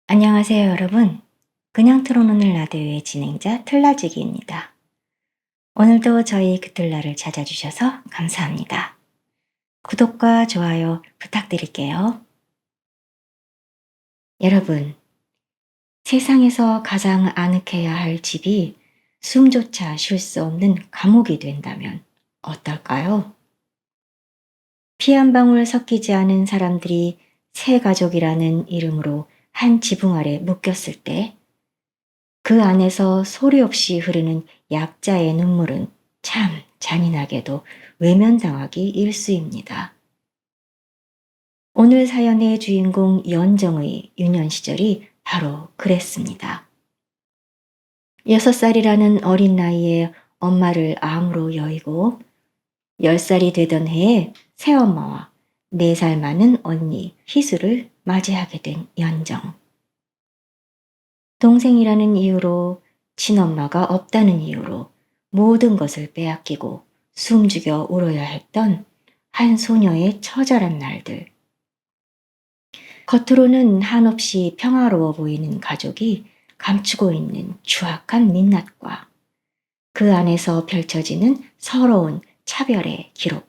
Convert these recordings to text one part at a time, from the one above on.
안녕하세요, 여러분. 그냥 틀어놓는 라디오의 진행자 틀라지기입니다. 오늘도 저희 그틀라를 찾아주셔서 감사합니다. 구독과 좋아요 부탁드릴게요. 여러분, 세상에서 가장 아늑해야 할 집이 숨조차 쉴 수 없는 감옥이 된다면 어떨까요? 피 한 방울 섞이지 않은 사람들이 새 가족이라는 이름으로 한 지붕 아래 묶였을 때 그 안에서 소리 없이 흐르는 약자의 눈물은 참 잔인하게도 외면당하기 일쑤입니다. 오늘 사연의 주인공 연정의 유년 시절이 바로 그랬습니다. 6살이라는 어린 나이에 엄마를 암으로 여의고 10살이 되던 해에 새엄마와 4살 많은 언니 희수를 맞이하게 된 연정. 동생이라는 이유로, 친엄마가 없다는 이유로 모든 것을 빼앗기고 숨죽여 울어야 했던 한 소녀의 처절한 날들. 겉으로는 한없이 평화로워 보이는 가족이 감추고 있는 추악한 민낯과 그 안에서 펼쳐지는 서러운 차별의 기록.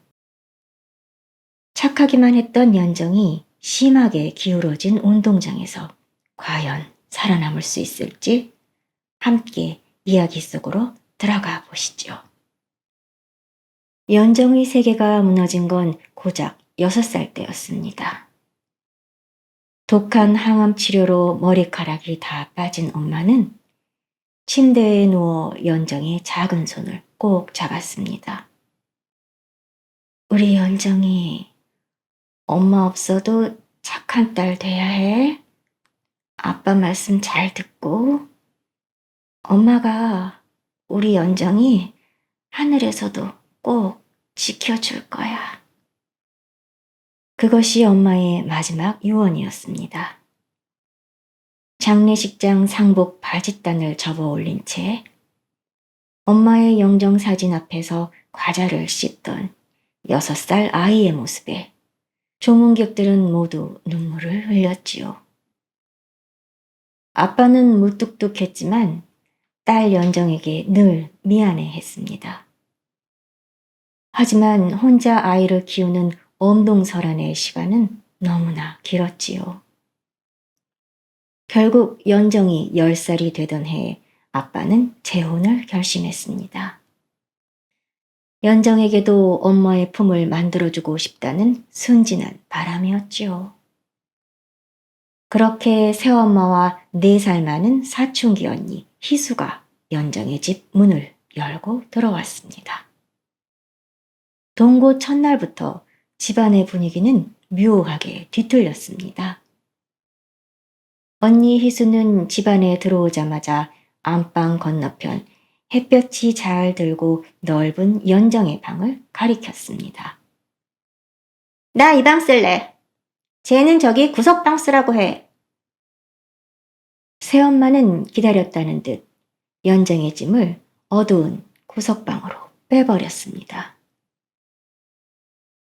착하기만 했던 연정이 심하게 기울어진 운동장에서 과연 살아남을 수 있을지 함께 이야기 속으로 들어가 보시죠. 연정의 세계가 무너진 건 고작 6살 때였습니다. 독한 항암 치료로 머리카락이 다 빠진 엄마는 침대에 누워 연정의 작은 손을 꼭 잡았습니다. 우리 연정이 엄마 없어도 착한 딸 돼야 해. 아빠 말씀 잘 듣고 엄마가 우리 연정이 하늘에서도 꼭 지켜줄 거야. 그것이 엄마의 마지막 유언이었습니다. 장례식장 상복 바짓단을 접어 올린 채 엄마의 영정사진 앞에서 과자를 씹던 6살 아이의 모습에 조문객들은 모두 눈물을 흘렸지요. 아빠는 무뚝뚝했지만 딸 연정에게 늘 미안해했습니다. 하지만 혼자 아이를 키우는 엄동설한의 시간은 너무나 길었지요. 결국 연정이 10살이 되던 해에 아빠는 재혼을 결심했습니다. 연정에게도 엄마의 품을 만들어주고 싶다는 순진한 바람이었지요. 그렇게 새엄마와 4살 많은 사춘기 언니 희수가 연정의 집 문을 열고 들어왔습니다. 동고 첫날부터 집안의 분위기는 묘하게 뒤틀렸습니다. 언니 희수는 집안에 들어오자마자 안방 건너편 햇볕이 잘 들고 넓은 연정의 방을 가리켰습니다. 나 이 방 쓸래. 쟤는 저기 구석방 쓰라고 해. 새엄마는 기다렸다는 듯 연정의 짐을 어두운 구석방으로 빼버렸습니다.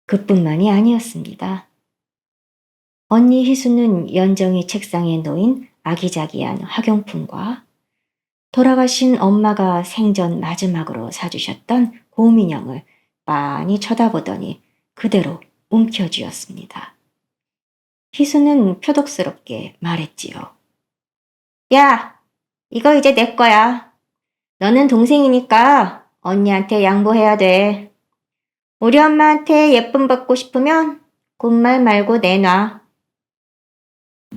그뿐만이 아니었습니다. 언니 희수는 연정이 책상에 놓인 아기자기한 학용품과 돌아가신 엄마가 생전 마지막으로 사주셨던 곰인형을 빤히 쳐다보더니 그대로 움켜쥐었습니다. 희수는 표독스럽게 말했지요. 야, 이거 이제 내 거야. 너는 동생이니까 언니한테 양보해야 돼. 우리 엄마한테 예쁨 받고 싶으면 굿말 말고 내놔.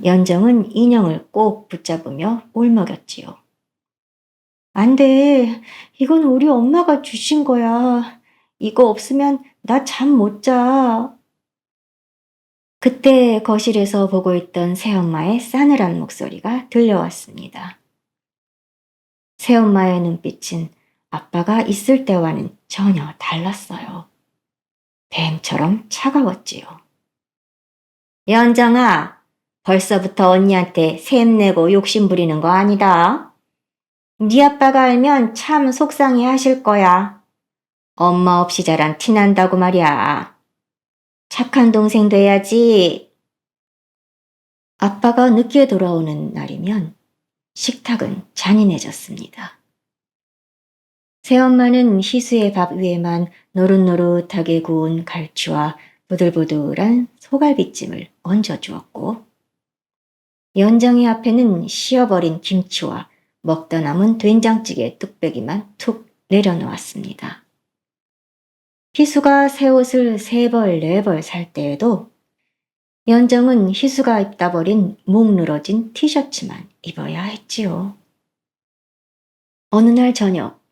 연정은 인형을 꼭 붙잡으며 울먹였지요. 안 돼. 이건 우리 엄마가 주신 거야. 이거 없으면 나 잠 못 자. 그때 거실에서 보고 있던 새엄마의 싸늘한 목소리가 들려왔습니다. 새엄마의 눈빛은 아빠가 있을 때와는 전혀 달랐어요. 뱀처럼 차가웠지요. 연정아, 벌써부터 언니한테 샘내고 욕심 부리는 거 아니다. 네 아빠가 알면 참 속상해 하실 거야. 엄마 없이 자란 티난다고 말이야. 착한 동생 돼야지. 아빠가 늦게 돌아오는 날이면 식탁은 잔인해졌습니다. 새엄마는 희수의 밥 위에만 노릇노릇하게 구운 갈치와 부들부들한 소갈비찜을 얹어주었고, 연정이 앞에는 씌어버린 김치와 먹다 남은 된장찌개 뚝배기만 툭 내려놓았습니다. 희수가 새 옷을 3벌, 4벌 살 때에도 연정은 희수가 입다 버린 목 늘어진 티셔츠만 입어야 했지요. 어느 날 저녁,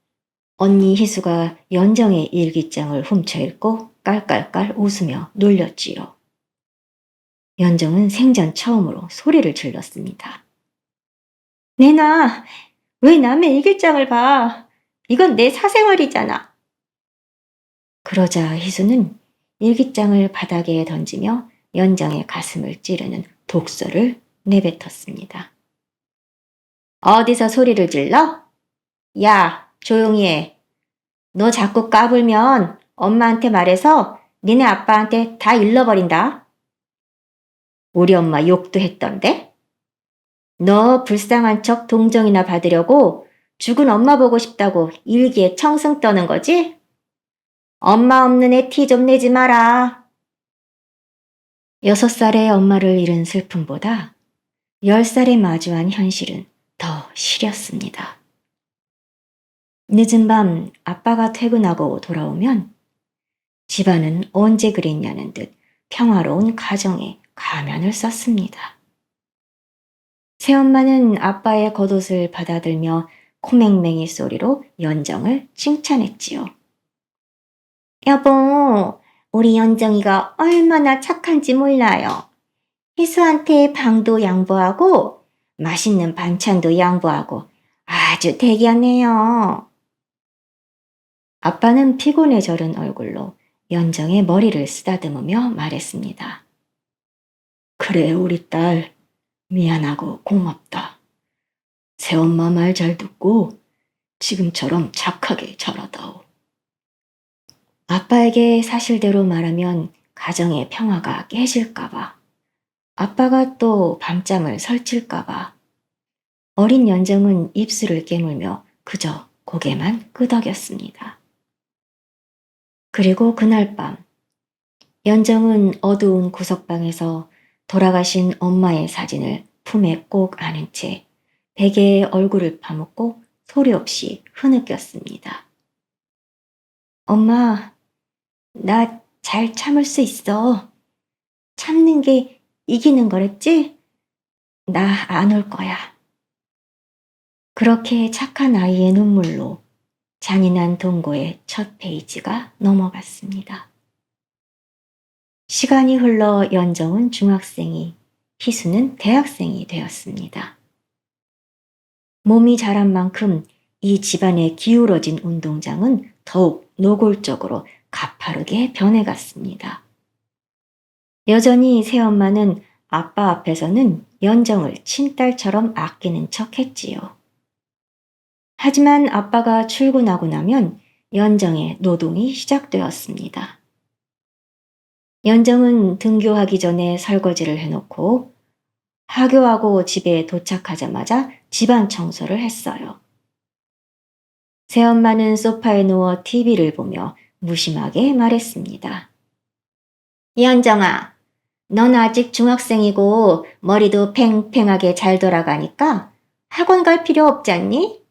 언니 희수가 연정의 일기장을 훔쳐 읽고 깔깔깔 웃으며 놀렸지요. 연정은 생전 처음으로 소리를 질렀습니다. 내놔! 왜 남의 일기장을 봐? 이건 내 사생활이잖아. 그러자 희수는 일기장을 바닥에 던지며 연정의 가슴을 찌르는 독설을 내뱉었습니다. 어디서 소리를 질러? 야, 조용히 해. 너 자꾸 까불면 엄마한테 말해서 니네 아빠한테 다 일러버린다. 우리 엄마 욕도 했던데? 너 불쌍한 척 동정이나 받으려고 죽은 엄마 보고 싶다고 일기에 청승 떠는 거지? 엄마 없는 애 티 좀 내지 마라. 6살의 엄마를 잃은 슬픔보다 10살에 마주한 현실은 더 시렸습니다. 늦은 밤 아빠가 퇴근하고 돌아오면 집안은 언제 그랬냐는 듯 평화로운 가정에 가면을 썼습니다. 새엄마는 아빠의 겉옷을 받아들며 코맹맹이 소리로 연정을 칭찬했지요. 여보, 우리 연정이가 얼마나 착한지 몰라요. 희수한테 방도 양보하고 맛있는 반찬도 양보하고 아주 대견해요. 아빠는 피곤에 절은 얼굴로 연정의 머리를 쓰다듬으며 말했습니다. 그래, 우리 딸. 미안하고 고맙다. 새엄마 말 잘 듣고 지금처럼 착하게 자라다오. 아빠에게 사실대로 말하면 가정의 평화가 깨질까봐, 아빠가 또 밤잠을 설칠까봐 어린 연정은 입술을 깨물며 그저 고개만 끄덕였습니다. 그리고 그날 밤, 연정은 어두운 구석방에서 돌아가신 엄마의 사진을 품에 꼭 안은 채 베개에 얼굴을 파묻고 소리 없이 흐느꼈습니다. 엄마, 나 잘 참을 수 있어. 참는 게 이기는 거랬지? 나 안 올 거야. 그렇게 착한 아이의 눈물로 잔인한 동고의 첫 페이지가 넘어갔습니다. 시간이 흘러 연정은 중학생이, 희수는 대학생이 되었습니다. 몸이 자란 만큼 이 집안의 기울어진 운동장은 더욱 노골적으로 가파르게 변해갔습니다. 여전히 새엄마는 아빠 앞에서는 연정을 친딸처럼 아끼는 척 했지요. 하지만 아빠가 출근하고 나면 연정의 노동이 시작되었습니다. 연정은 등교하기 전에 설거지를 해놓고 하교하고 집에 도착하자마자 집안 청소를 했어요. 새엄마는 소파에 누워 TV를 보며 무심하게 말했습니다. 연정아, 넌 아직 중학생이고 머리도 팽팽하게 잘 돌아가니까 학원 갈 필요 없잖니?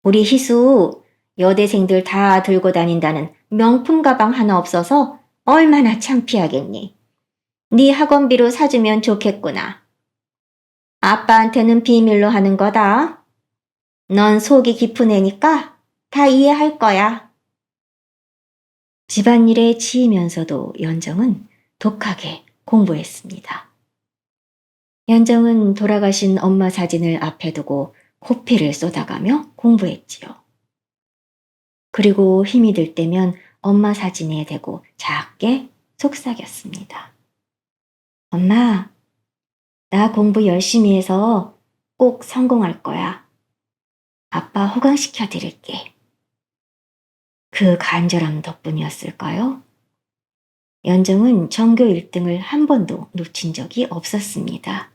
우리 희수 여대생들 다 들고 다닌다는 명품 가방 하나 없어서 얼마나 창피하겠니? 네 학원비로 사주면 좋겠구나. 아빠한테는 비밀로 하는 거다. 넌 속이 깊은 애니까 다 이해할 거야. 집안일에 치이면서도 연정은 독하게 공부했습니다. 연정은 돌아가신 엄마 사진을 앞에 두고 코피를 쏟아가며 공부했지요. 그리고 힘이 들 때면 엄마 사진에 대고 작게 속삭였습니다. 엄마, 나 공부 열심히 해서 꼭 성공할 거야. 아빠 호강시켜 드릴게. 그 간절함 덕분이었을까요? 연정은 전교 1등을 한 번도 놓친 적이 없었습니다.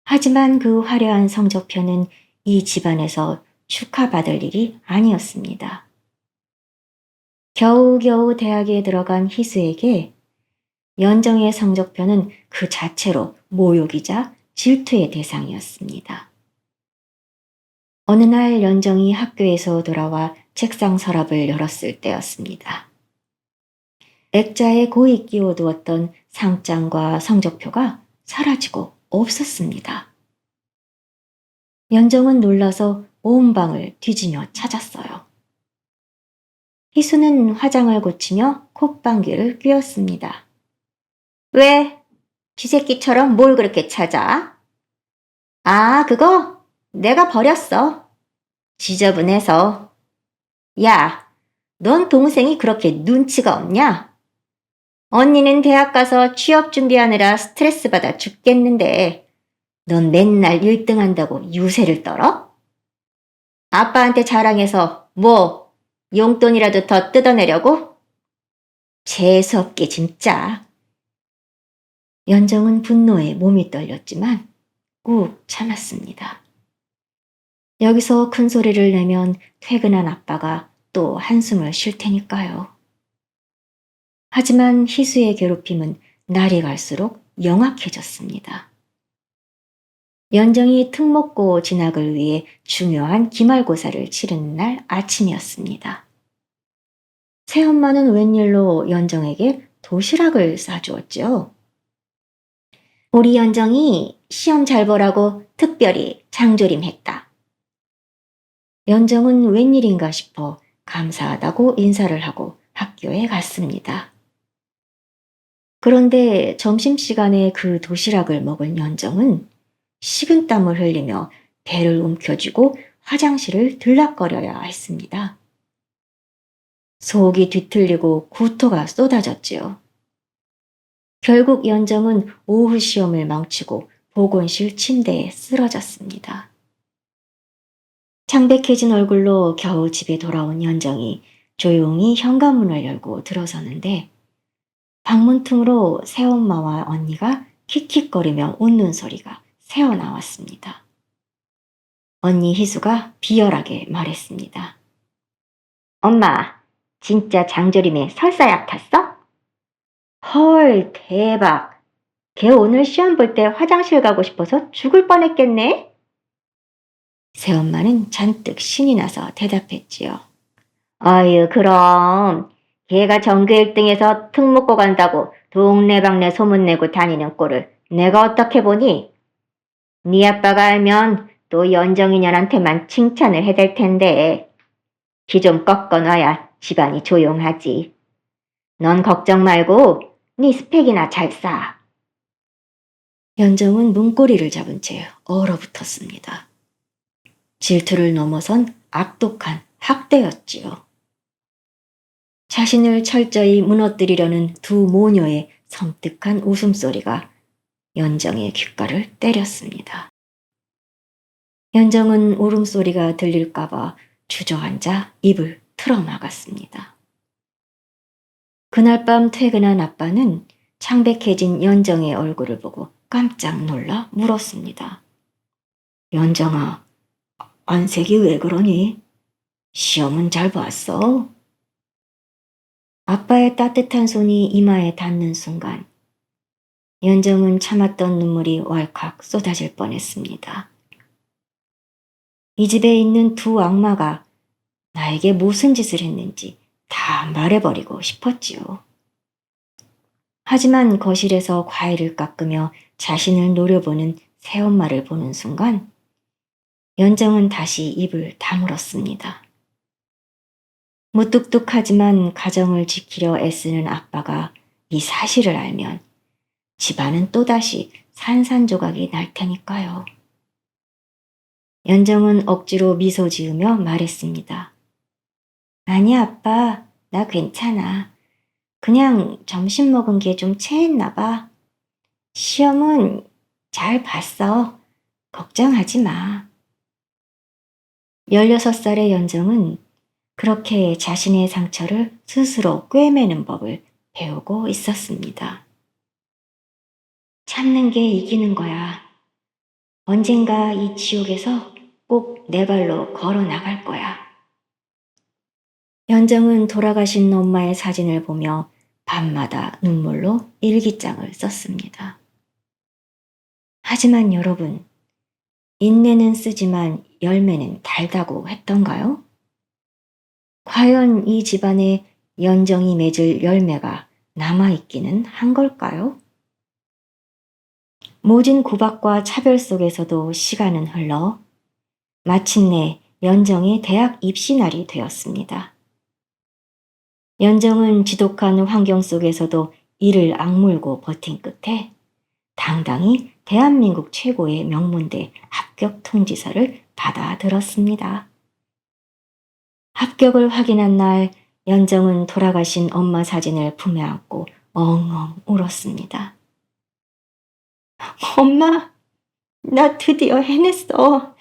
하지만 그 화려한 성적표는 이 집안에서 축하받을 일이 아니었습니다. 겨우겨우 대학에 들어간 희수에게 연정의 성적표는 그 자체로 모욕이자 질투의 대상이었습니다. 어느 날 연정이 학교에서 돌아와 책상 서랍을 열었을 때였습니다. 액자에 고이 끼워두었던 상장과 성적표가 사라지고 없었습니다. 연정은 놀라서 온 방을 뒤지며 찾았어요. 희수는 화장을 고치며 콧방귀를 뀌었습니다. 왜? 쥐새끼처럼 뭘 그렇게 찾아? 아, 그거? 내가 버렸어. 지저분해서. 야, 넌 동생이 그렇게 눈치가 없냐? 언니는 대학 가서 취업 준비하느라 스트레스 받아 죽겠는데 넌 맨날 1등 한다고 유세를 떨어? 아빠한테 자랑해서 뭐 용돈이라도 더 뜯어내려고? 재수없게 진짜. 연정은 분노에 몸이 떨렸지만 꾹 참았습니다. 여기서 큰 소리를 내면 퇴근한 아빠가 또 한숨을 쉴 테니까요. 하지만 희수의 괴롭힘은 날이 갈수록 영악해졌습니다. 연정이 특목고 진학을 위해 중요한 기말고사를 치르는 날 아침이었습니다. 새엄마는 웬일로 연정에게 도시락을 싸주었죠. 우리 연정이 시험 잘 보라고 특별히 장조림했다. 연정은 웬일인가 싶어 감사하다고 인사를 하고 학교에 갔습니다. 그런데 점심시간에 그 도시락을 먹은 연정은 식은땀을 흘리며 배를 움켜쥐고 화장실을 들락거려야 했습니다. 속이 뒤틀리고 구토가 쏟아졌지요. 결국 연정은 오후 시험을 망치고 보건실 침대에 쓰러졌습니다. 창백해진 얼굴로 겨우 집에 돌아온 연정이 조용히 현관문을 열고 들어서는데 방문 틈으로 새엄마와 언니가 킥킥거리며 웃는 소리가 새어나왔습니다. 언니 희수가 비열하게 말했습니다. 엄마, 진짜 장조림에 설사약 탔어? 헐, 대박. 걔 오늘 시험 볼 때 화장실 가고 싶어서 죽을 뻔했겠네? 새엄마는 잔뜩 신이 나서 대답했지요. 아유, 그럼. 걔가 전교 1등에서 특목고 간다고 동네방네 소문내고 다니는 꼴을 내가 어떻게 보니? 네 아빠가 알면 또 연정이년한테만 칭찬을 해댈 텐데. 귀 좀 꺾어놔야 집안이 조용하지. 넌 걱정 말고 네 스펙이나 잘 쌓아. 연정은 문고리를 잡은 채 얼어붙었습니다. 질투를 넘어선 악독한 학대였지요. 자신을 철저히 무너뜨리려는 두 모녀의 섬뜩한 웃음소리가 연정의 귓가를 때렸습니다. 연정은 울음소리가 들릴까봐 주저앉아 입을 틀어막았습니다. 그날 밤 퇴근한 아빠는 창백해진 연정의 얼굴을 보고 깜짝 놀라 물었습니다. 연정아, 안색이 왜 그러니? 시험은 잘 봤어? 아빠의 따뜻한 손이 이마에 닿는 순간 연정은 참았던 눈물이 왈칵 쏟아질 뻔했습니다. 이 집에 있는 두 악마가 나에게 무슨 짓을 했는지 다 말해버리고 싶었지요. 하지만 거실에서 과일을 깎으며 자신을 노려보는 새엄마를 보는 순간 연정은 다시 입을 다물었습니다. 무뚝뚝하지만 가정을 지키려 애쓰는 아빠가 이 사실을 알면 집안은 또다시 산산조각이 날 테니까요. 연정은 억지로 미소 지으며 말했습니다. 아니 아빠, 나 괜찮아. 그냥 점심 먹은 게 좀 체했나 봐. 시험은 잘 봤어. 걱정하지 마. 16살의 연정은 그렇게 자신의 상처를 스스로 꿰매는 법을 배우고 있었습니다. 참는 게 이기는 거야. 언젠가 이 지옥에서 꼭 내 발로 걸어 나갈 거야. 연정은 돌아가신 엄마의 사진을 보며 밤마다 눈물로 일기장을 썼습니다. 하지만 여러분, 인내는 쓰지만 열매는 달다고 했던가요? 과연 이 집안에 연정이 맺을 열매가 남아있기는 한 걸까요? 모진 구박과 차별 속에서도 시간은 흘러 마침내 연정의 대학 입시 날이 되었습니다. 연정은 지독한 환경 속에서도 이를 악물고 버틴 끝에 당당히 대한민국 최고의 명문대 합격 통지서를 받아들었습니다. 합격을 확인한 날 연정은 돌아가신 엄마 사진을 품에 안고 엉엉 울었습니다. 엄마, 나 드디어 해냈어.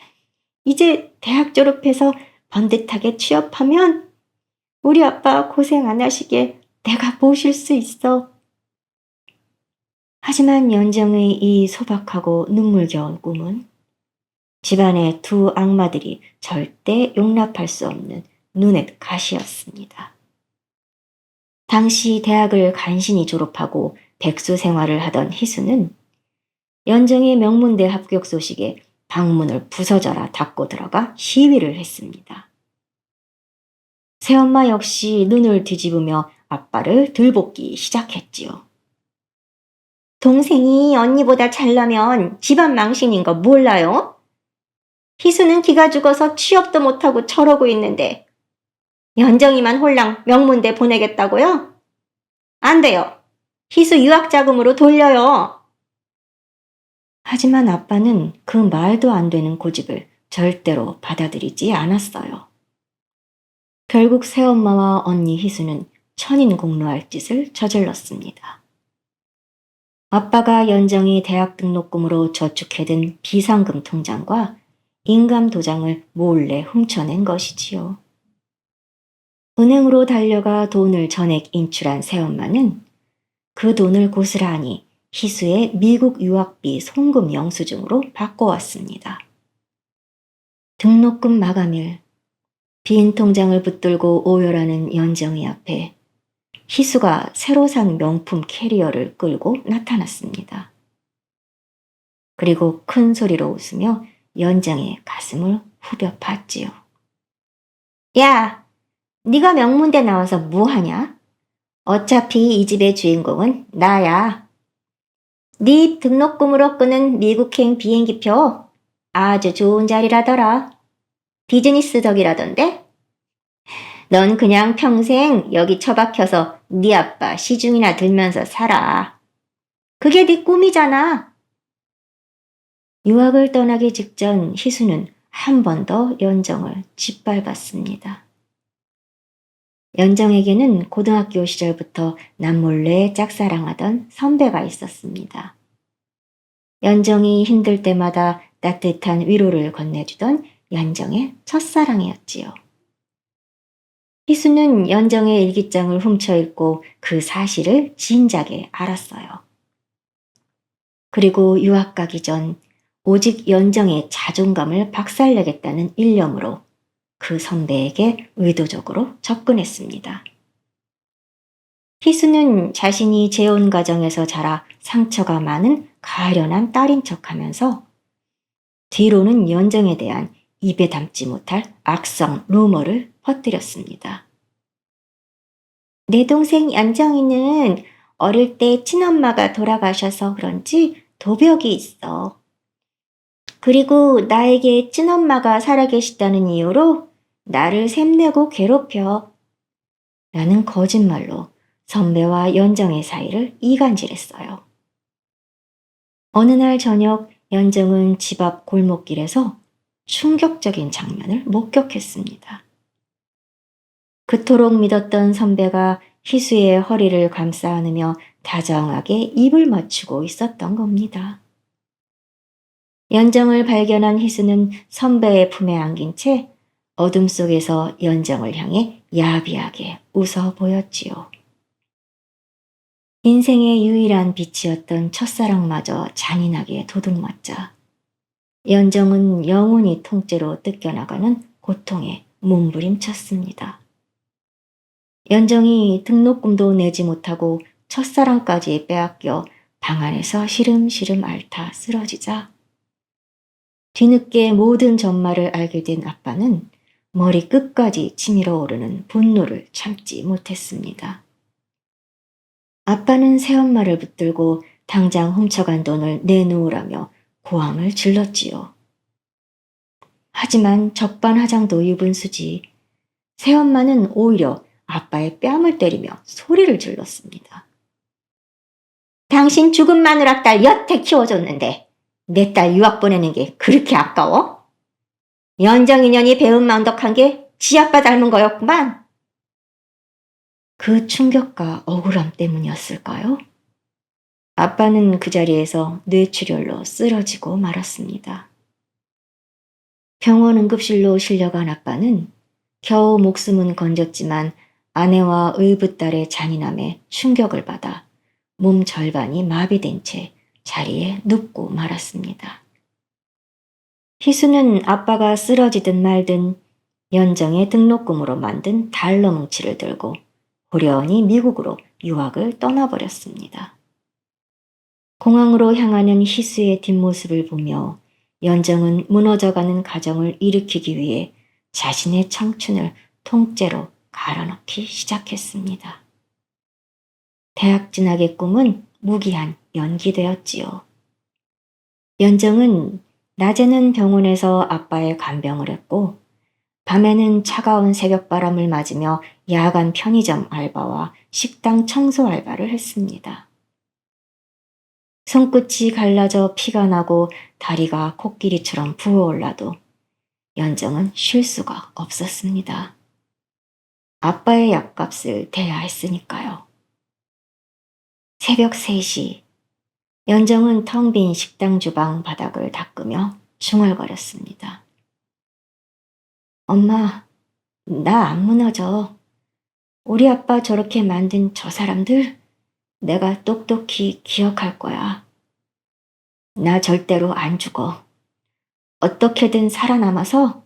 이제 대학 졸업해서 번듯하게 취업하면 우리 아빠 고생 안 하시게 내가 모실 수 있어. 하지만 연정의 이 소박하고 눈물겨운 꿈은 집안의 두 악마들이 절대 용납할 수 없는 눈엣 가시였습니다. 당시 대학을 간신히 졸업하고 백수 생활을 하던 희수는 연정의 명문대 합격 소식에 방문을 부서져라 닫고 들어가 시위를 했습니다. 새엄마 역시 눈을 뒤집으며 아빠를 들볶기 시작했지요. 동생이 언니보다 잘나면 집안 망신인 거 몰라요? 희수는 기가 죽어서 취업도 못하고 저러고 있는데 연정이만 홀랑 명문대 보내겠다고요? 안 돼요. 희수 유학 자금으로 돌려요. 하지만 아빠는 그 말도 안 되는 고집을 절대로 받아들이지 않았어요. 결국 새엄마와 언니 희수는 천인공노할 짓을 저질렀습니다. 아빠가 연정이 대학 등록금으로 저축해둔 비상금 통장과 인감 도장을 몰래 훔쳐낸 것이지요. 은행으로 달려가 돈을 전액 인출한 새엄마는 그 돈을 고스란히 희수의 미국 유학비 송금 영수증으로 바꿔왔습니다. 등록금 마감일, 빈 통장을 붙들고 오열하는 연정이 앞에 희수가 새로 산 명품 캐리어를 끌고 나타났습니다. 그리고 큰 소리로 웃으며 연정의 가슴을 후벼 팠지요. 야, 네가 명문대 나와서 뭐하냐? 어차피 이 집의 주인공은 나야. 네 등록금으로 끄는 미국행 비행기표 아주 좋은 자리라더라. 비즈니스 덕이라던데? 넌 그냥 평생 여기 처박혀서 네 아빠 시중이나 들면서 살아. 그게 네 꿈이잖아. 유학을 떠나기 직전 희수는 한 번 더 연정을 짓밟았습니다. 연정에게는 고등학교 시절부터 남몰래 짝사랑하던 선배가 있었습니다. 연정이 힘들 때마다 따뜻한 위로를 건네주던 연정의 첫사랑이었지요. 희수는 연정의 일기장을 훔쳐 읽고 그 사실을 진작에 알았어요. 그리고 유학 가기 전 오직 연정의 자존감을 박살내겠다는 일념으로 그 선배에게 의도적으로 접근했습니다. 희수는 자신이 재혼 가정에서 자라 상처가 많은 가련한 딸인 척하면서 뒤로는 연정에 대한 입에 담지 못할 악성 루머를 퍼뜨렸습니다. 내 동생 연정이는 어릴 때 친엄마가 돌아가셔서 그런지 도벽이 있어. 그리고 나에게 친엄마가 살아계시다는 이유로 나를 샘내고 괴롭혀. 라는 거짓말로 선배와 연정의 사이를 이간질했어요. 어느 날 저녁 연정은 집 앞 골목길에서 충격적인 장면을 목격했습니다. 그토록 믿었던 선배가 희수의 허리를 감싸 안으며 다정하게 입을 맞추고 있었던 겁니다. 연정을 발견한 희수는 선배의 품에 안긴 채 어둠 속에서 연정을 향해 야비하게 웃어 보였지요. 인생의 유일한 빛이었던 첫사랑마저 잔인하게 도둑맞자 연정은 영혼이 통째로 뜯겨나가는 고통에 몸부림쳤습니다. 연정이 등록금도 내지 못하고 첫사랑까지 빼앗겨 방 안에서 시름시름 앓다 쓰러지자 뒤늦게 모든 전말을 알게 된 아빠는 머리 끝까지 치밀어 오르는 분노를 참지 못했습니다. 아빠는 새엄마를 붙들고 당장 훔쳐간 돈을 내놓으라며 고함을 질렀지요. 하지만 적반하장도 유분수지 새엄마는 오히려 아빠의 뺨을 때리며 소리를 질렀습니다. 당신 죽은 마누라 딸 여태 키워줬는데 내 딸 유학 보내는 게 그렇게 아까워? 연정 인연이 배은 망덕한 게 지 아빠 닮은 거였구만. 그 충격과 억울함 때문이었을까요? 아빠는 그 자리에서 뇌출혈로 쓰러지고 말았습니다. 병원 응급실로 실려간 아빠는 겨우 목숨은 건졌지만 아내와 의붓딸의 잔인함에 충격을 받아 몸 절반이 마비된 채 자리에 눕고 말았습니다. 희수는 아빠가 쓰러지든 말든 연정의 등록금으로 만든 달러 뭉치를 들고 호련히 미국으로 유학을 떠나버렸습니다. 공항으로 향하는 희수의 뒷모습을 보며 연정은 무너져가는 가정을 일으키기 위해 자신의 청춘을 통째로 갈아넣기 시작했습니다. 대학 진학의 꿈은 무기한 연기되었지요. 연정은 낮에는 병원에서 아빠의 간병을 했고 밤에는 차가운 새벽바람을 맞으며 야간 편의점 알바와 식당 청소 알바를 했습니다. 손끝이 갈라져 피가 나고 다리가 코끼리처럼 부어올라도 연정은 쉴 수가 없었습니다. 아빠의 약값을 대야 했으니까요. 새벽 3시, 연정은 텅 빈 식당 주방 바닥을 닦으며 중얼거렸습니다. 엄마, 나 안 무너져. 우리 아빠 저렇게 만든 저 사람들 내가 똑똑히 기억할 거야. 나 절대로 안 죽어. 어떻게든 살아남아서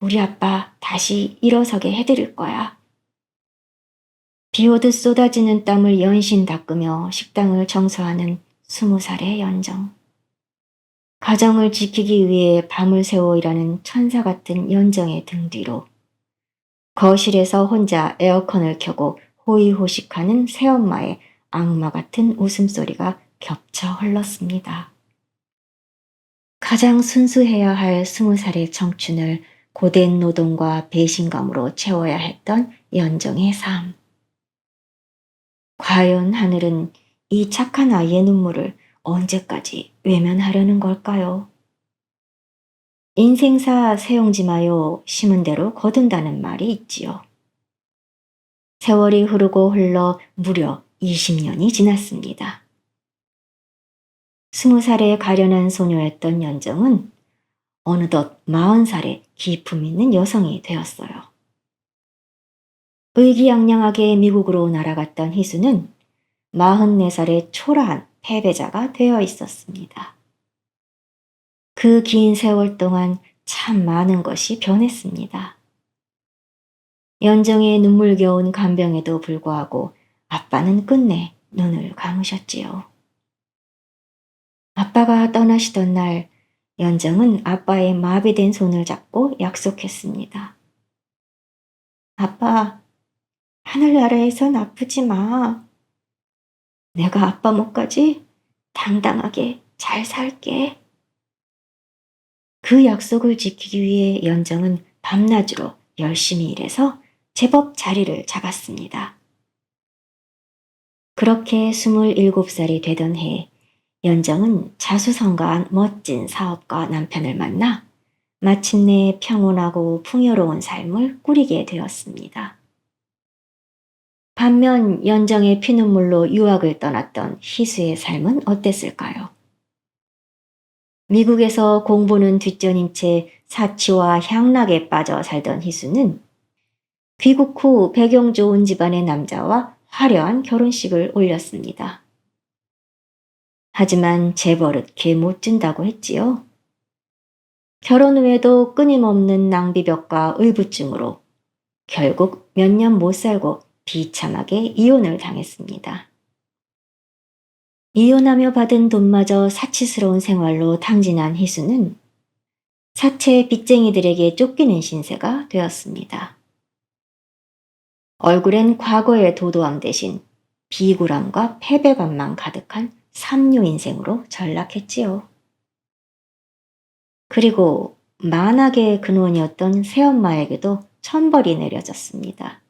우리 아빠 다시 일어서게 해드릴 거야. 비오듯 쏟아지는 땀을 연신 닦으며 식당을 청소하는 20살의 연정. 가정을 지키기 위해 밤을 새워 일하는 천사 같은 연정의 등 뒤로 거실에서 혼자 에어컨을 켜고 호의호식하는 새엄마의 악마 같은 웃음소리가 겹쳐 흘렀습니다. 가장 순수해야 할 20살의 청춘을 고된 노동과 배신감으로 채워야 했던 연정의 삶. 과연 하늘은 이 착한 아이의 눈물을 언제까지 외면하려는 걸까요? 인생사 세용지 마요 심은 대로 거둔다는 말이 있지요. 세월이 흐르고 흘러 무려 20년이 지났습니다. 20살에 가련한 소녀였던 연정은 어느덧 40살의 기품 있는 여성이 되었어요. 의기양양하게 미국으로 날아갔던 희수는 44살의 초라한 패배자가 되어 있었습니다. 그 긴 세월 동안 참 많은 것이 변했습니다. 연정의 눈물겨운 간병에도 불구하고 아빠는 끝내 눈을 감으셨지요. 아빠가 떠나시던 날 연정은 아빠의 마비된 손을 잡고 약속했습니다. 아빠, 하늘나라에선 아프지 마. 내가 아빠 목까지 당당하게 잘 살게. 그 약속을 지키기 위해 연정은 밤낮으로 열심히 일해서 제법 자리를 잡았습니다. 그렇게 27살이 되던 해 연정은 자수성가한 멋진 사업가 남편을 만나 마침내 평온하고 풍요로운 삶을 꾸리게 되었습니다. 반면 연정의 피눈물로 유학을 떠났던 희수의 삶은 어땠을까요? 미국에서 공부는 뒷전인 채 사치와 향락에 빠져 살던 희수는 귀국 후 배경 좋은 집안의 남자와 화려한 결혼식을 올렸습니다. 하지만 재벌은 개 못 준다고 했지요. 결혼 후에도 끊임없는 낭비벽과 의부증으로 결국 몇 년 못 살고 비참하게 이혼을 당했습니다. 이혼하며 받은 돈마저 사치스러운 생활로 탕진한 희수는 사채 빚쟁이들에게 쫓기는 신세가 되었습니다. 얼굴엔 과거의 도도함 대신 비굴함과 패배감만 가득한 삼류 인생으로 전락했지요. 그리고 만악의 근원이었던 새엄마에게도 천벌이 내려졌습니다.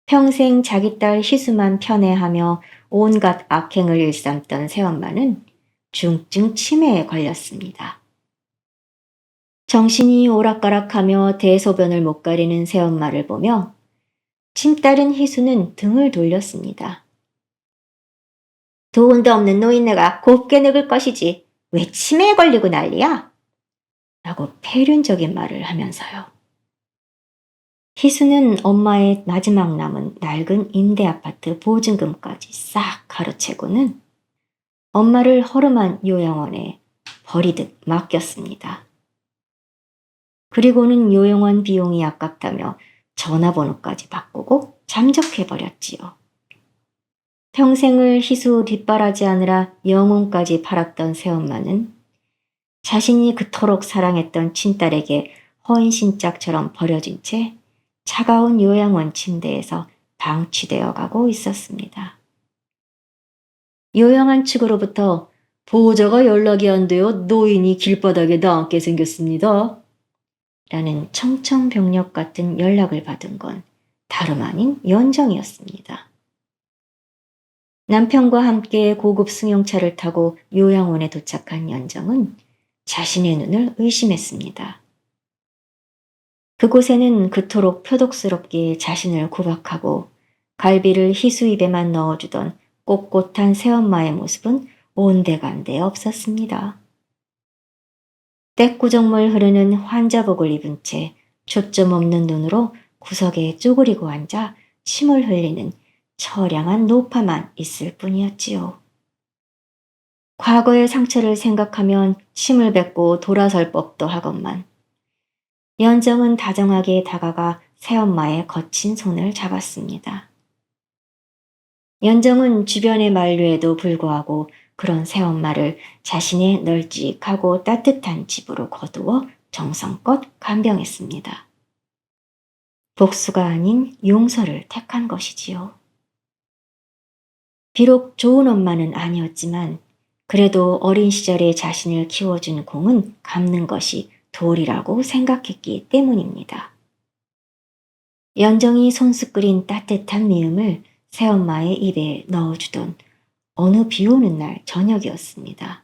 평생 자기 딸 희수만 편애하며 온갖 악행을 일삼던 새엄마는 중증 치매에 걸렸습니다. 정신이 오락가락하며 대소변을 못 가리는 새엄마를 보며 친딸인 희수는 등을 돌렸습니다. 돈도 없는 노인네가 곱게 늙을 것이지 왜 치매에 걸리고 난리야? 라고 폐륜적인 말을 하면서요. 희수는 엄마의 마지막 남은 낡은 임대아파트 보증금까지 싹 가로채고는 엄마를 허름한 요양원에 버리듯 맡겼습니다. 그리고는 요양원 비용이 아깝다며 전화번호까지 바꾸고 잠적해버렸지요. 평생을 희수 뒷바라지 하느라 영혼까지 팔았던 새엄마는 자신이 그토록 사랑했던 친딸에게 허인신짝처럼 버려진 채 차가운 요양원 침대에서 방치되어 가고 있었습니다. 요양원 측으로부터 보호자가 연락이 안 되어 노인이 길바닥에 나앉게 생겼습니다. 라는 청천벽력 같은 연락을 받은 건 다름 아닌 연정이었습니다. 남편과 함께 고급 승용차를 타고 요양원에 도착한 연정은 자신의 눈을 의심했습니다. 그곳에는 그토록 표독스럽게 자신을 구박하고 갈비를 희수 입에만 넣어주던 꼿꼿한 새엄마의 모습은 온데간데 없었습니다. 떼꾸정물 흐르는 환자복을 입은 채 초점 없는 눈으로 구석에 쪼그리고 앉아 침을 흘리는 처량한 노파만 있을 뿐이었지요. 과거의 상처를 생각하면 침을 뱉고 돌아설 법도 하건만 연정은 다정하게 다가가 새엄마의 거친 손을 잡았습니다. 연정은 주변의 만류에도 불구하고 그런 새엄마를 자신의 널찍하고 따뜻한 집으로 거두어 정성껏 간병했습니다. 복수가 아닌 용서를 택한 것이지요. 비록 좋은 엄마는 아니었지만 그래도 어린 시절에 자신을 키워준 공은 갚는 것이 도리라고 생각했기 때문입니다. 연정이 손수 끓인 따뜻한 미음을 새엄마의 입에 넣어주던 어느 비오는 날 저녁이었습니다.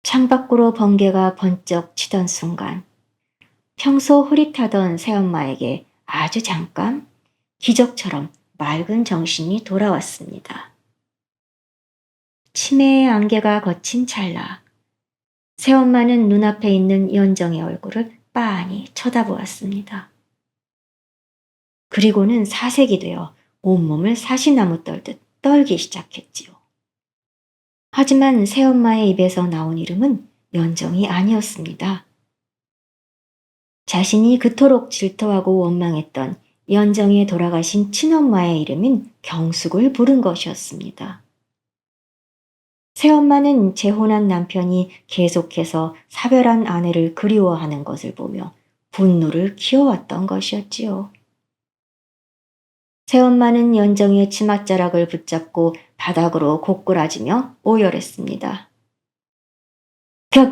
창밖으로 번개가 번쩍 치던 순간 평소 흐릿하던 새엄마에게 아주 잠깐 기적처럼 맑은 정신이 돌아왔습니다. 치매의 안개가 거친 찰나 새엄마는 눈앞에 있는 연정의 얼굴을 빤히 쳐다보았습니다. 그리고는 사색이 되어 온몸을 사시나무 떨듯 떨기 시작했지요. 하지만 새엄마의 입에서 나온 이름은 연정이 아니었습니다. 자신이 그토록 질투하고 원망했던 연정에 돌아가신 친엄마의 이름인 경숙을 부른 것이었습니다. 새엄마는 재혼한 남편이 계속해서 사별한 아내를 그리워하는 것을 보며 분노를 키워왔던 것이었지요. 새엄마는 연정의 치맛자락을 붙잡고 바닥으로 고꾸라지며 오열했습니다.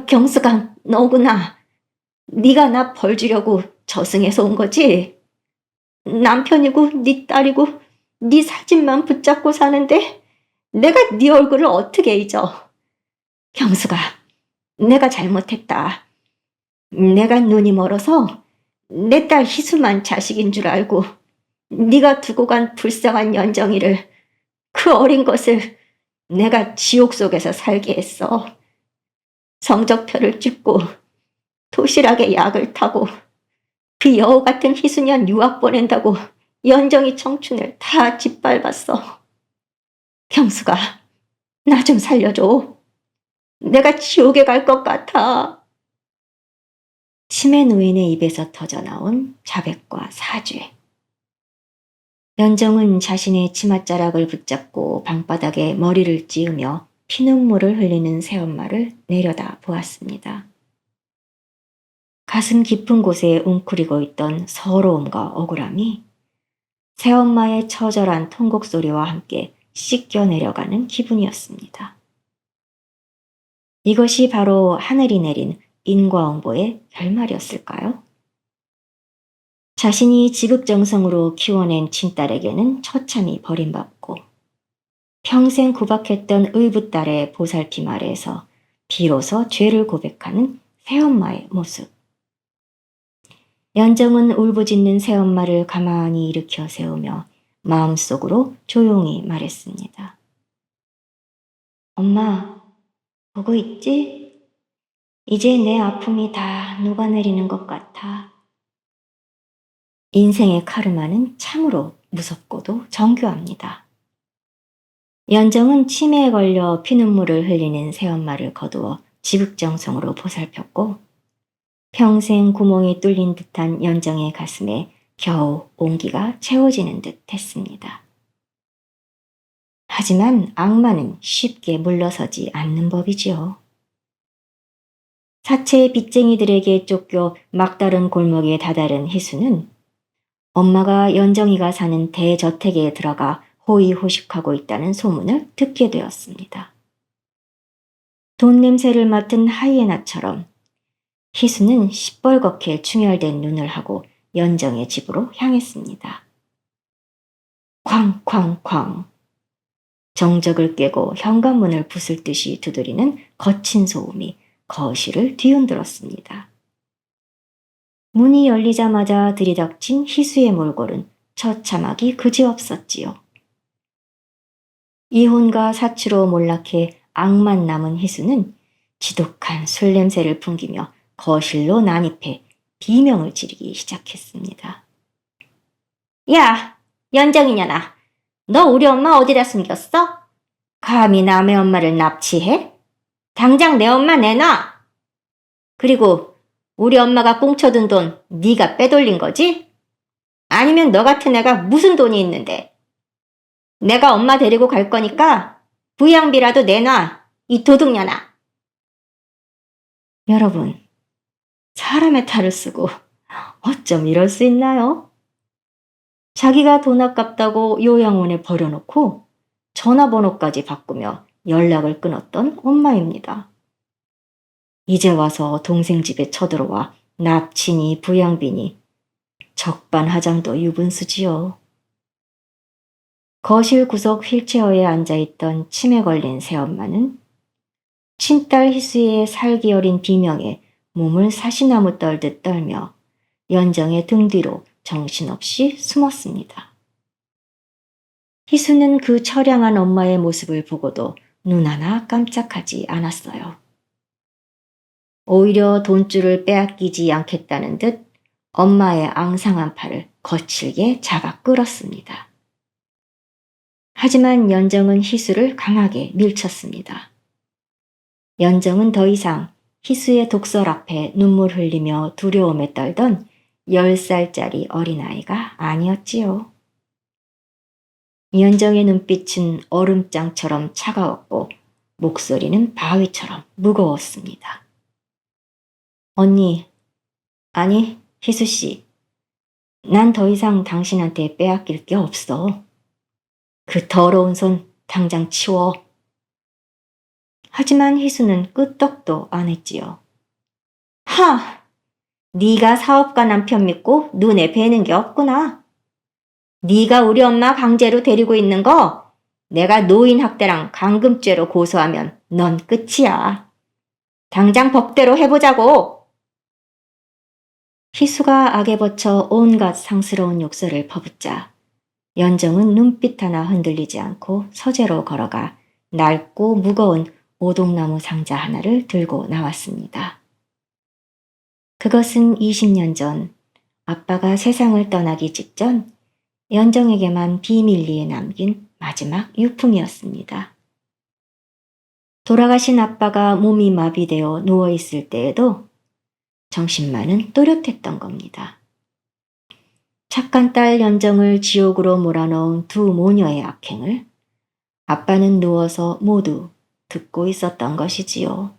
경수가 너구나. 네가 나 벌 주려고 저승에서 온 거지? 남편이고 네 딸이고 네 사진만 붙잡고 사는데 내가 네 얼굴을 어떻게 잊어? 경수가, 내가 잘못했다. 내가 눈이 멀어서 내 딸 희수만 자식인 줄 알고 네가 두고 간 불쌍한 연정이를 그 어린 것을 내가 지옥 속에서 살게 했어. 성적표를 찍고 도시락에 약을 타고 그 여우 같은 희수년 유학 보낸다고 연정이 청춘을 다 짓밟았어. 경수가 나 좀 살려줘. 내가 지옥에 갈 것 같아. 치매 노인의 입에서 터져나온 자백과 사죄. 연정은 자신의 치맛자락을 붙잡고 방바닥에 머리를 찌우며 피눈물을 흘리는 새엄마를 내려다 보았습니다. 가슴 깊은 곳에 웅크리고 있던 서러움과 억울함이 새엄마의 처절한 통곡 소리와 함께 씻겨 내려가는 기분이었습니다. 이것이 바로 하늘이 내린 인과응보의 결말이었을까요? 자신이 지극정성으로 키워낸 친딸에게는 처참히 버림받고 평생 구박했던 의붓딸의 보살핌 아래에서 비로소 죄를 고백하는 새엄마의 모습. 연정은 울부짖는 새엄마를 가만히 일으켜 세우며 마음속으로 조용히 말했습니다. 엄마, 보고 있지? 이제 내 아픔이 다 녹아내리는 것 같아. 인생의 카르마는 참으로 무섭고도 정교합니다. 연정은 치매에 걸려 피눈물을 흘리는 새엄마를 거두어 지극정성으로 보살폈고 평생 구멍이 뚫린 듯한 연정의 가슴에 겨우 온기가 채워지는 듯 했습니다. 하지만 악마는 쉽게 물러서지 않는 법이지요. 사채 빚쟁이들에게 쫓겨 막다른 골목에 다다른 희수는 엄마가 연정이가 사는 대저택에 들어가 호의호식하고 있다는 소문을 듣게 되었습니다. 돈 냄새를 맡은 하이에나처럼 희수는 시뻘겋게 충혈된 눈을 하고 연정의 집으로 향했습니다. 쾅쾅쾅. 정적을 깨고 현관문을 부술 듯이 두드리는 거친 소음이 거실을 뒤흔들었습니다. 문이 열리자마자 들이닥친 희수의 몰골은 처참하기 그지없었지요. 이혼과 사치로 몰락해 악만 남은 희수는 지독한 술 냄새를 풍기며 거실로 난입해 비명을 지르기 시작했습니다. 야, 연정이냐나. 너 우리 엄마 어디다 숨겼어? 감히 남의 엄마를 납치해? 당장 내 엄마 내놔. 그리고 우리 엄마가 꽁쳐둔 돈 네가 빼돌린 거지? 아니면 너 같은 애가 무슨 돈이 있는데? 내가 엄마 데리고 갈 거니까 부양비라도 내놔, 이 도둑년아. 여러분, 사람의 탈을 쓰고 어쩜 이럴 수 있나요? 자기가 돈 아깝다고 요양원에 버려놓고 전화번호까지 바꾸며 연락을 끊었던 엄마입니다. 이제 와서 동생 집에 쳐들어와 납치니 부양비니 적반하장도 유분수지요. 거실 구석 휠체어에 앉아있던 치매 걸린 새엄마는 친딸 희수의 살기 어린 비명에 몸을 사시나무 떨듯 떨며 연정의 등 뒤로 정신없이 숨었습니다. 희수는 그 처량한 엄마의 모습을 보고도 눈 하나 깜짝하지 않았어요. 오히려 돈줄을 빼앗기지 않겠다는 듯 엄마의 앙상한 팔을 거칠게 잡아 끌었습니다. 하지만 연정은 희수를 강하게 밀쳤습니다. 연정은 더 이상 희수의 독설 앞에 눈물 흘리며 두려움에 떨던 10살짜리 어린아이가 아니었지요. 연정의 눈빛은 얼음장처럼 차가웠고 목소리는 바위처럼 무거웠습니다. 언니, 아니 희수씨, 난 더 이상 당신한테 빼앗길 게 없어. 그 더러운 손 당장 치워. 하지만 희수는 끄떡도 안 했지요. 하! 네가 사업가 남편 믿고 눈에 뵈는 게 없구나. 네가 우리 엄마 강제로 데리고 있는 거 내가 노인학대랑 감금죄로 고소하면 넌 끝이야. 당장 법대로 해보자고. 희수가 악에 버쳐 온갖 상스러운 욕설을 퍼붓자 연정은 눈빛 하나 흔들리지 않고 서재로 걸어가 낡고 무거운 오동나무 상자 하나를 들고 나왔습니다. 그것은 20년 전 아빠가 세상을 떠나기 직전 연정에게만 비밀리에 남긴 마지막 유품이었습니다. 돌아가신 아빠가 몸이 마비되어 누워있을 때에도 정신만은 또렷했던 겁니다. 착한 딸 연정을 지옥으로 몰아넣은 두 모녀의 악행을 아빠는 누워서 모두 듣고 있었던 것이지요.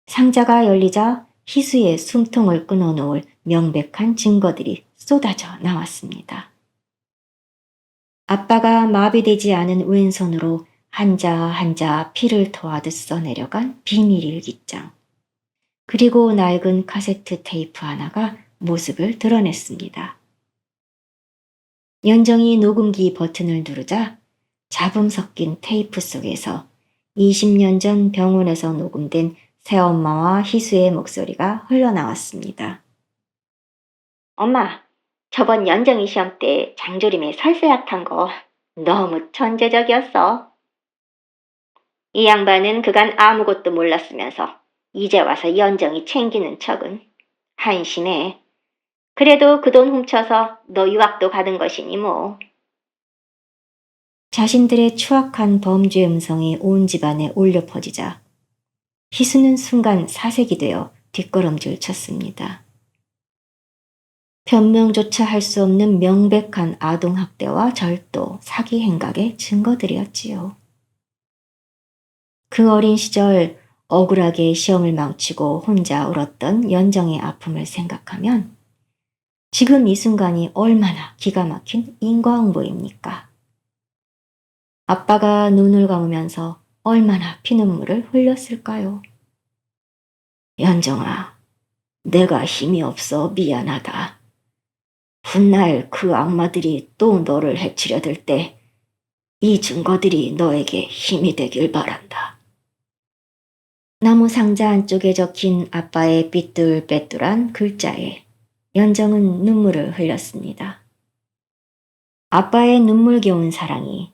상자가 열리자 희수의 숨통을 끊어놓을 명백한 증거들이 쏟아져 나왔습니다. 아빠가 마비되지 않은 왼손으로 한자 한자 피를 토하듯 써내려간 비밀 일기장. 그리고 낡은 카세트 테이프 하나가 모습을 드러냈습니다. 연정이 녹음기 버튼을 누르자 잡음 섞인 테이프 속에서 20년 전 병원에서 녹음된 새엄마와 희수의 목소리가 흘러나왔습니다. 엄마, 저번 연정이 시험 때 장조림에 설사약 거 너무 천재적이었어. 이 양반은 그간 아무것도 몰랐으면서 이제 와서 연정이 챙기는 척은 한심해. 그래도 그 돈 훔쳐서 너 유학도 받은 것이니 뭐. 자신들의 추악한 범죄 음성이 온 집안에 울려 퍼지자 희수는 순간 사색이 되어 뒷걸음질 쳤습니다. 변명조차 할 수 없는 명백한 아동학대와 절도, 사기 행각의 증거들이었지요. 그 어린 시절 억울하게 시험을 망치고 혼자 울었던 연정의 아픔을 생각하면 지금 이 순간이 얼마나 기가 막힌 인과응보입니까? 아빠가 눈을 감으면서 얼마나 피눈물을 흘렸을까요? 연정아, 내가 힘이 없어 미안하다. 훗날 그 악마들이 또 너를 해치려 들 때 이 증거들이 너에게 힘이 되길 바란다. 나무 상자 안쪽에 적힌 아빠의 삐뚤빼뚤한 글자에 연정은 눈물을 흘렸습니다. 아빠의 눈물겨운 사랑이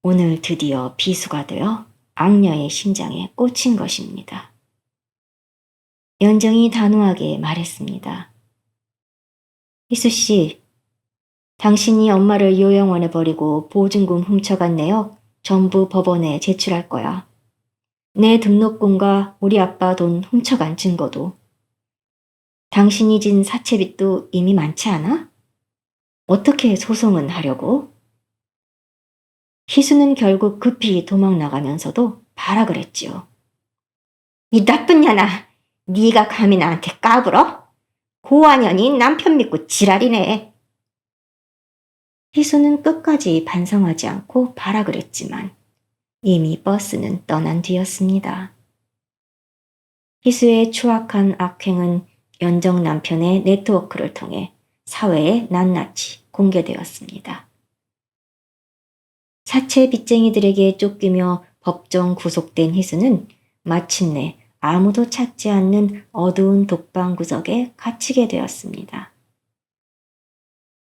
오늘 드디어 비수가 되어 악녀의 심장에 꽂힌 것입니다. 연정이 단호하게 말했습니다. 희수 씨, 당신이 엄마를 요양원에 버리고 보증금 훔쳐간 내역 전부 법원에 제출할 거야. 내 등록금과 우리 아빠 돈 훔쳐간 증거도. 당신이 진 사채빚도 이미 많지 않아? 어떻게 소송은 하려고? 희수는 결국 급히 도망 나가면서도 발악을 했지요. 이 나쁜 년아, 네가 감히 나한테 까불어? 고아년이 남편 믿고 지랄이네. 희수는 끝까지 반성하지 않고 발악을 했지만 이미 버스는 떠난 뒤였습니다. 희수의 추악한 악행은 연정 남편의 네트워크를 통해 사회에 낱낱이 공개되었습니다. 사채 빚쟁이들에게 쫓기며 법정 구속된 희수는 마침내 아무도 찾지 않는 어두운 독방 구석에 갇히게 되었습니다.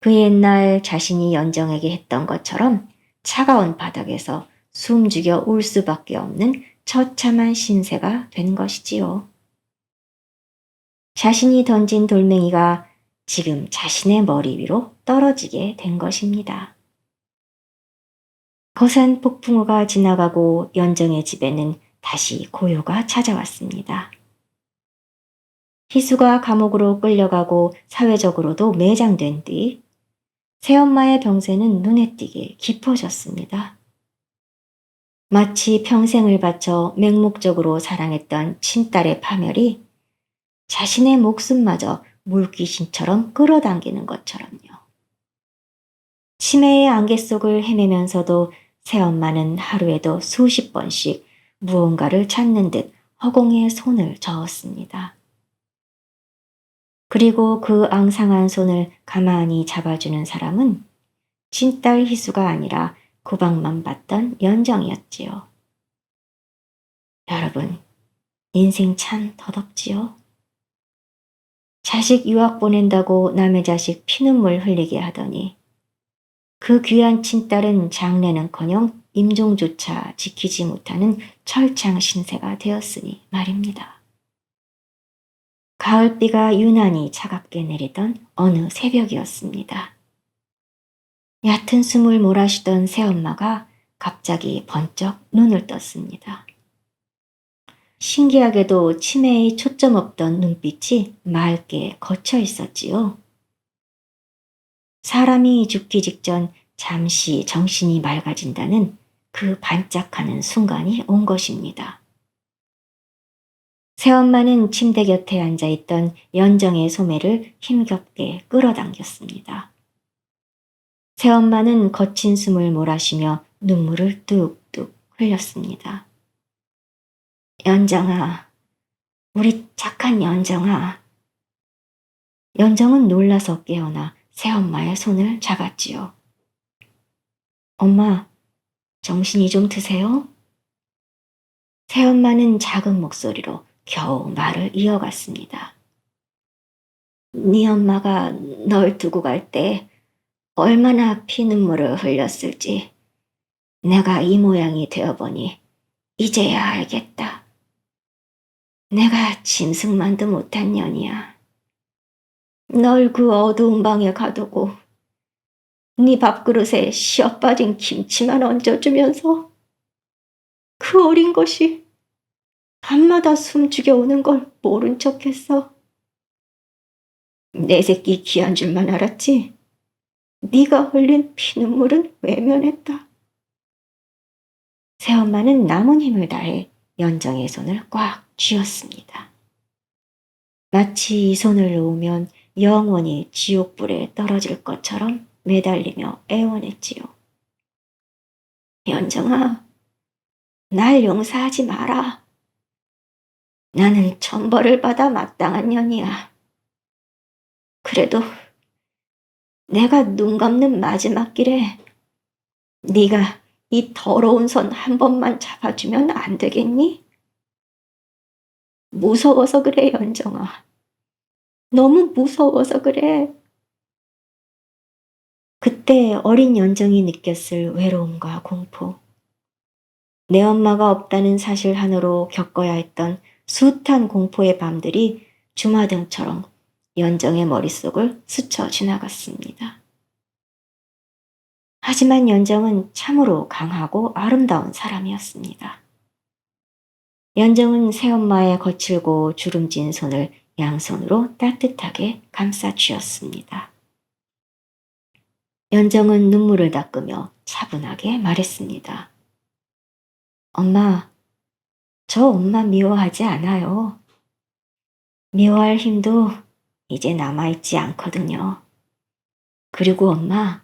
그 옛날 자신이 연정에게 했던 것처럼 차가운 바닥에서 숨죽여 울 수밖에 없는 처참한 신세가 된 것이지요. 자신이 던진 돌멩이가 지금 자신의 머리 위로 떨어지게 된 것입니다. 거센 폭풍우가 지나가고 연정의 집에는 다시 고요가 찾아왔습니다. 희수가 감옥으로 끌려가고 사회적으로도 매장된 뒤 새엄마의 병세는 눈에 띄게 깊어졌습니다. 마치 평생을 바쳐 맹목적으로 사랑했던 친딸의 파멸이 자신의 목숨마저 물귀신처럼 끌어당기는 것처럼요. 치매의 안개 속을 헤매면서도 새엄마는 하루에도 수십 번씩 무언가를 찾는 듯 허공에 손을 저었습니다. 그리고 그 앙상한 손을 가만히 잡아주는 사람은 친딸 희수가 아니라 구박만 받던 연정이었지요. 여러분, 인생 참 덧없지요? 자식 유학 보낸다고 남의 자식 피눈물 흘리게 하더니 그 귀한 친딸은 장래는커녕 임종조차 지키지 못하는 철창 신세가 되었으니 말입니다. 가을비가 유난히 차갑게 내리던 어느 새벽이었습니다. 얕은 숨을 몰아쉬던 새엄마가 갑자기 번쩍 눈을 떴습니다. 신기하게도 치매의 초점 없던 눈빛이 맑게 거쳐 있었지요. 사람이 죽기 직전 잠시 정신이 맑아진다는 그 반짝하는 순간이 온 것입니다. 새엄마는 침대 곁에 앉아있던 연정의 소매를 힘겹게 끌어당겼습니다. 새엄마는 거친 숨을 몰아쉬며 눈물을 뚝뚝 흘렸습니다. 연정아, 우리 착한 연정아. 연정은 놀라서 깨어나 새엄마의 손을 잡았지요. 엄마, 정신이 좀 드세요? 새엄마는 작은 목소리로 겨우 말을 이어갔습니다. 네 엄마가 널 두고 갈 때 얼마나 피눈물을 흘렸을지 내가 이 모양이 되어보니 이제야 알겠다. 내가 짐승만도 못한 년이야. 널 그 어두운 방에 가두고 네 밥그릇에 시어빠진 김치만 얹어주면서 그 어린 것이 밤마다 숨죽여 오는 걸 모른 척했어. 내 새끼 귀한 줄만 알았지. 네가 흘린 피눈물은 외면했다. 새엄마는 남은 힘을 다해 연정의 손을 꽉 쥐었습니다. 마치 이 손을 놓으면 영원히 지옥불에 떨어질 것처럼 매달리며 애원했지요. 연정아, 날 용서하지 마라. 나는 천벌을 받아 마땅한 년이야. 그래도 내가 눈 감는 마지막 길에 네가 이 더러운 손 한 번만 잡아주면 안 되겠니? 무서워서 그래, 연정아. 너무 무서워서 그래. 그때 어린 연정이 느꼈을 외로움과 공포. 내 엄마가 없다는 사실 하나로 겪어야 했던 숱한 공포의 밤들이 주마등처럼 연정의 머릿속을 스쳐 지나갔습니다. 하지만 연정은 참으로 강하고 아름다운 사람이었습니다. 연정은 새엄마의 거칠고 주름진 손을 양손으로 따뜻하게 감싸 쥐었습니다. 연정은 눈물을 닦으며 차분하게 말했습니다. 엄마, 저 엄마 미워하지 않아요. 미워할 힘도 이제 남아있지 않거든요. 그리고 엄마,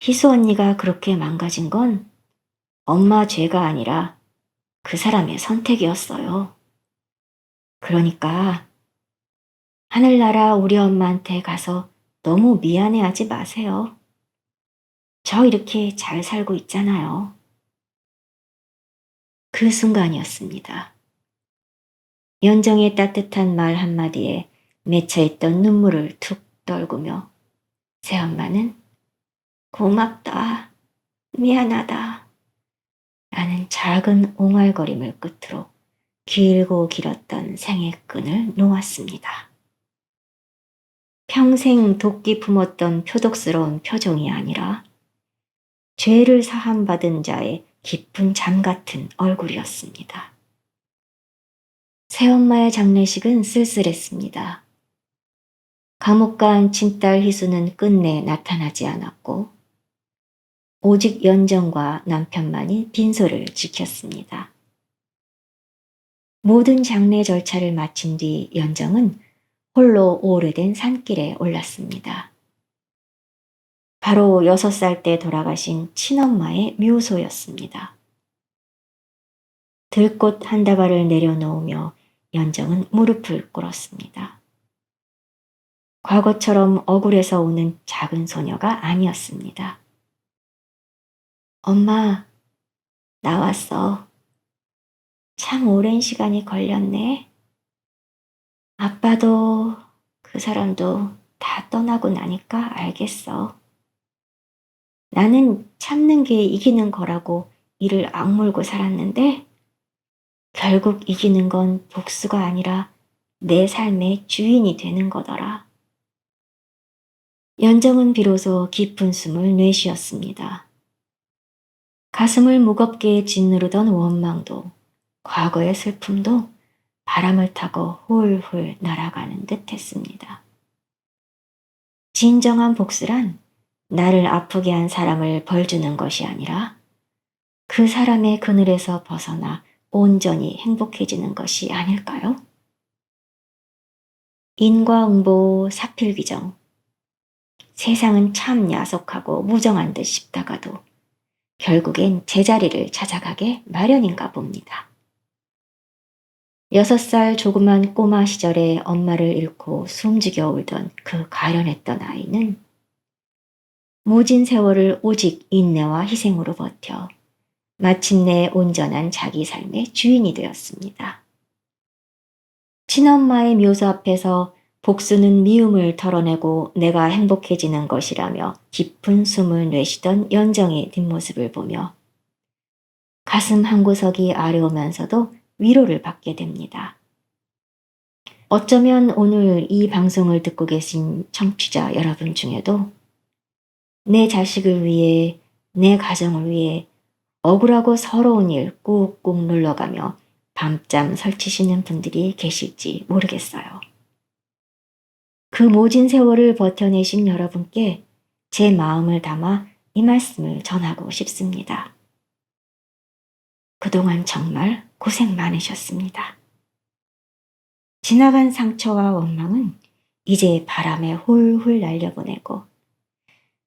희수 언니가 그렇게 망가진 건 엄마 죄가 아니라 그 사람의 선택이었어요. 그러니까 하늘나라 우리 엄마한테 가서 너무 미안해하지 마세요. 저 이렇게 잘 살고 있잖아요. 그 순간이었습니다. 연정의 따뜻한 말 한마디에 맺혀있던 눈물을 툭 떨구며 새엄마는 고맙다, 미안하다 라는 작은 옹알거림을 끝으로 길고 길었던 생의 끈을 놓았습니다. 평생 도끼 품었던 표독스러운 표정이 아니라 죄를 사함받은 자의 깊은 잠 같은 얼굴이었습니다. 새엄마의 장례식은 쓸쓸했습니다. 감옥 간 친딸 희수는 끝내 나타나지 않았고 오직 연정과 남편만이 빈소를 지켰습니다. 모든 장례 절차를 마친 뒤 연정은 홀로 오래된 산길에 올랐습니다. 바로 6살 때 돌아가신 친엄마의 묘소였습니다. 들꽃 한 다발을 내려놓으며 연정은 무릎을 꿇었습니다. 과거처럼 억울해서 우는 작은 소녀가 아니었습니다. 엄마, 나왔어. 참 오랜 시간이 걸렸네. 아빠도 그 사람도 다 떠나고 나니까 알겠어. 나는 참는 게 이기는 거라고 이를 악물고 살았는데 결국 이기는 건 복수가 아니라 내 삶의 주인이 되는 거더라. 연정은 비로소 깊은 숨을 내쉬었습니다. 가슴을 무겁게 짓누르던 원망도, 과거의 슬픔도 바람을 타고 훌훌 날아가는 듯 했습니다. 진정한 복수란 나를 아프게 한 사람을 벌주는 것이 아니라 그 사람의 그늘에서 벗어나 온전히 행복해지는 것이 아닐까요? 인과응보 사필귀정. 세상은 참 야속하고 무정한 듯 싶다가도 결국엔 제자리를 찾아가게 마련인가 봅니다. 6살 조그만 꼬마 시절에 엄마를 잃고 숨지겨 울던 그 가련했던 아이는 모진 세월을 오직 인내와 희생으로 버텨 마침내 온전한 자기 삶의 주인이 되었습니다. 친엄마의 묘소 앞에서 복수는 미움을 털어내고 내가 행복해지는 것이라며 깊은 숨을 내쉬던 연정의 뒷모습을 보며 가슴 한구석이 아려오면서도 위로를 받게 됩니다. 어쩌면 오늘 이 방송을 듣고 계신 청취자 여러분 중에도 내 자식을 위해, 내 가정을 위해 억울하고 서러운 일 꾹꾹 눌러가며 밤잠 설치시는 분들이 계실지 모르겠어요. 그 모진 세월을 버텨내신 여러분께 제 마음을 담아 이 말씀을 전하고 싶습니다. 그동안 정말 고생 많으셨습니다. 지나간 상처와 원망은 이제 바람에 훌훌 날려보내고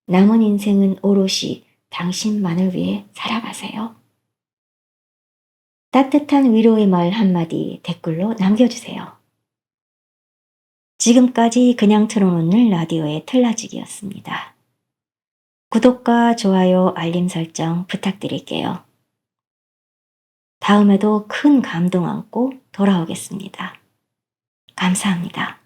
남은 인생은 오롯이 당신만을 위해 살아가세요. 따뜻한 위로의 말 한마디 댓글로 남겨주세요. 지금까지 그냥 틀어놓는 라디오의 틀라지기였습니다. 구독과 좋아요, 알림 설정 부탁드릴게요. 다음에도 큰 감동 안고 돌아오겠습니다. 감사합니다.